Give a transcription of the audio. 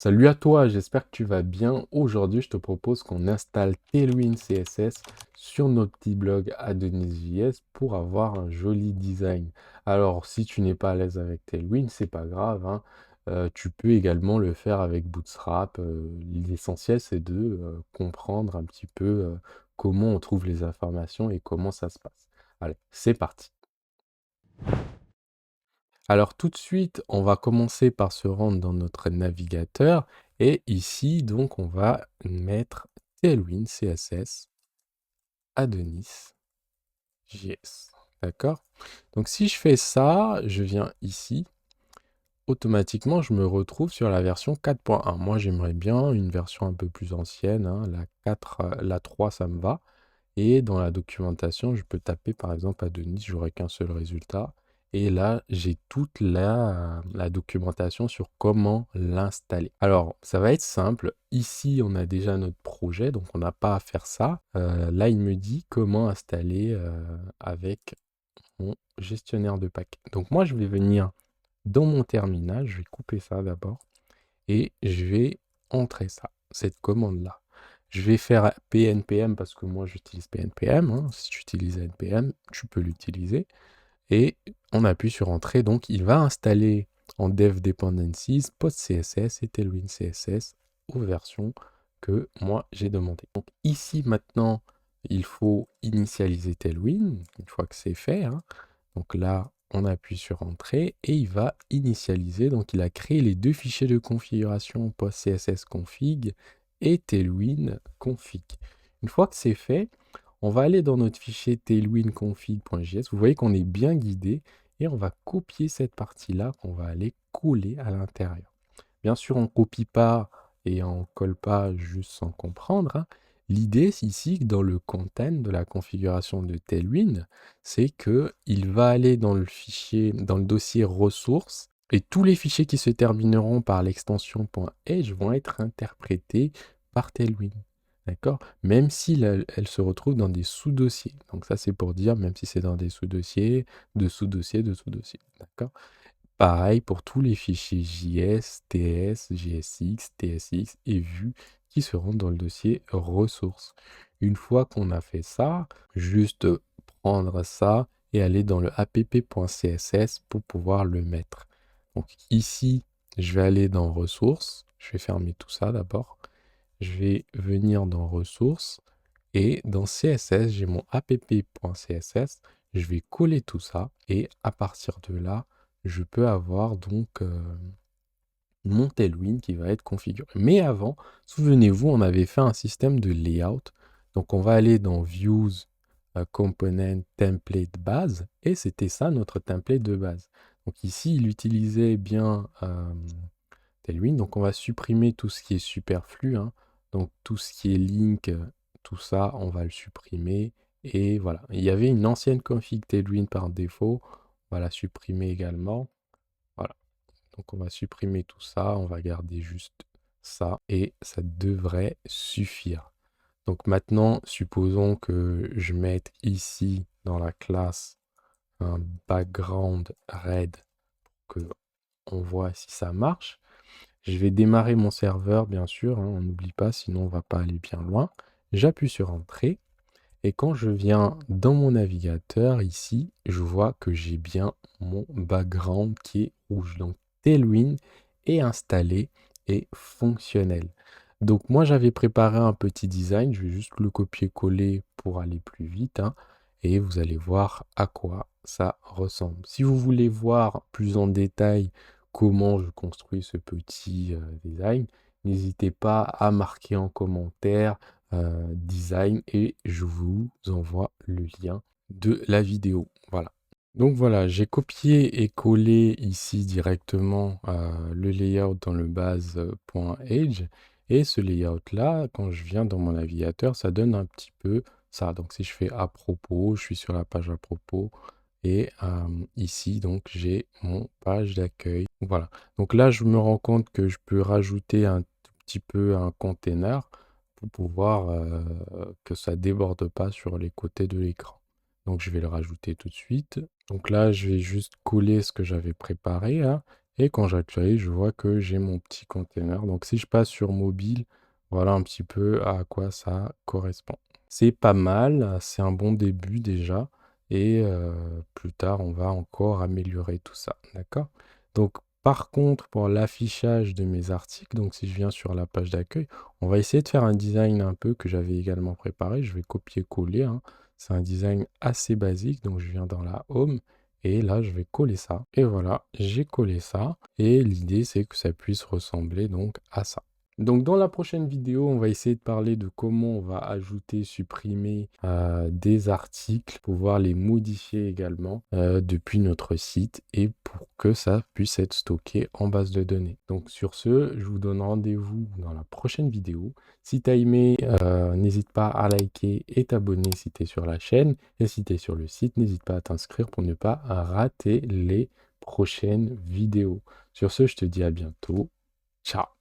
Salut à toi, j'espère que tu vas bien. Aujourd'hui, je te propose qu'on installe Tailwind CSS sur notre petit blog Adonis.js pour avoir un joli design. Alors, si tu n'es pas à l'aise avec Tailwind, c'est pas grave, hein. Tu peux également le faire avec Bootstrap. L'essentiel, c'est de comprendre un petit peu comment on trouve les informations et comment ça se passe. Allez, c'est parti. Alors tout de suite, on va commencer par se rendre dans notre navigateur et ici, donc, on va mettre Tailwind CSS Adonis JS. D'accord? Donc si je fais ça, je viens ici, automatiquement, je me retrouve sur la version 4.1. Moi, j'aimerais bien une version un peu plus ancienne, hein, la 4, la 3, ça me va. Et dans la documentation, je peux taper par exemple Adonis, j'aurai qu'un seul résultat. Et là, j'ai toute la documentation sur comment l'installer. Alors, ça va être simple. Ici, on a déjà notre projet, donc on n'a pas à faire ça. Là, il me dit comment installer avec mon gestionnaire de paquets. Donc moi, je vais venir dans mon terminal, je vais couper ça d'abord et je vais entrer ça, cette commande-là. Je vais faire PNPM parce que moi j'utilise PNPM, hein. Si tu utilises NPM, tu peux l'utiliser. Et on appuie sur Entrée, donc il va installer en Dev Dependencies PostCSS et Tailwind CSS aux versions que moi j'ai demandé. Donc ici maintenant, il faut initialiser Tailwind, une fois que c'est fait, hein. Donc là, on appuie sur Entrée et il va initialiser. Donc il a créé les deux fichiers de configuration PostCSS config et Tailwind config. Une fois que c'est fait, on va aller dans notre fichier tailwindconfig.js. Vous voyez qu'on est bien guidé et on va copier cette partie-là qu'on va aller coller à l'intérieur. Bien sûr, on ne copie pas et on ne colle pas juste sans comprendre, hein. L'idée ici, dans le content de la configuration de Tailwind, c'est qu'il va aller dans le fichier, dans le dossier ressources, et tous les fichiers qui se termineront par l'extension .edge vont être interprétés par Tailwind. D'accord? Même si elle se retrouve dans des sous-dossiers. Donc ça, c'est pour dire, même si c'est dans des sous-dossiers, de sous-dossiers, de sous-dossiers. D'accord? Pareil pour tous les fichiers JS, TS, JSX, TSX et Vue qui seront dans le dossier ressources. Une fois qu'on a fait ça, juste prendre ça et aller dans le app.css pour pouvoir le mettre. Donc ici, je vais aller dans ressources. Je vais fermer tout ça d'abord. Je vais venir dans ressources et dans CSS, j'ai mon app.css. Je vais coller tout ça et à partir de là, je peux avoir donc mon Tailwind qui va être configuré. Mais avant, souvenez-vous, on avait fait un système de layout. Donc on va aller dans Views, Component, Template, Base. Et c'était ça notre template de base. Donc ici, il utilisait bien Tailwind. Donc on va supprimer tout ce qui est superflu, hein. Donc tout ce qui est link, tout ça, on va le supprimer. Et voilà. Il y avait une ancienne config Tailwind par défaut. On va la supprimer également. Voilà. Donc on va supprimer tout ça. On va garder juste ça. Et ça devrait suffire. Donc maintenant, supposons que je mette ici dans la classe un background red que on voit si ça marche. Je vais démarrer mon serveur, bien sûr, hein, on n'oublie pas, sinon on ne va pas aller bien loin. J'appuie sur Entrée. Et quand je viens dans mon navigateur, ici, je vois que j'ai bien mon background qui est rouge. Donc Tailwind est installé et fonctionnel. Donc moi, j'avais préparé un petit design. Je vais juste le copier-coller pour aller plus vite, hein, et vous allez voir à quoi ça ressemble. Si vous voulez voir plus en détail comment je construis ce petit design, n'hésitez pas à marquer en commentaire design et je vous envoie le lien de la vidéo. Voilà. Donc voilà, j'ai copié et collé ici directement le layout dans le base.edge et ce layout là, quand je viens dans mon navigateur, ça donne un petit peu ça. Donc si je fais à propos, je suis sur la page à propos et ici donc j'ai mon page d'accueil. Voilà. Donc là, je me rends compte que je peux rajouter un tout petit peu un container pour pouvoir que ça déborde pas sur les côtés de l'écran. Donc je vais le rajouter tout de suite. Donc là, je vais juste coller ce que j'avais préparé, hein, Et quand j'actualise, je vois que j'ai mon petit container. Donc si je passe sur mobile, voilà un petit peu à quoi ça correspond. C'est pas mal, c'est un bon début déjà. Et plus tard, on va encore améliorer tout ça. D'accord? Donc par contre, pour l'affichage de mes articles, donc si je viens sur la page d'accueil, on va essayer de faire un design un peu que j'avais également préparé. Je vais copier-coller, hein. C'est un design assez basique, donc je viens dans la home et là je vais coller ça. Et voilà, j'ai collé ça. Et l'idée c'est que ça puisse ressembler donc à ça. Donc dans la prochaine vidéo, on va essayer de parler de comment on va ajouter, supprimer des articles, pouvoir les modifier également depuis notre site et pour que ça puisse être stocké en base de données. Donc sur ce, je vous donne rendez-vous dans la prochaine vidéo. Si tu as aimé, n'hésite pas à liker et t'abonner si tu es sur la chaîne. Et si tu es sur le site, n'hésite pas à t'inscrire pour ne pas rater les prochaines vidéos. Sur ce, je te dis à bientôt. Ciao!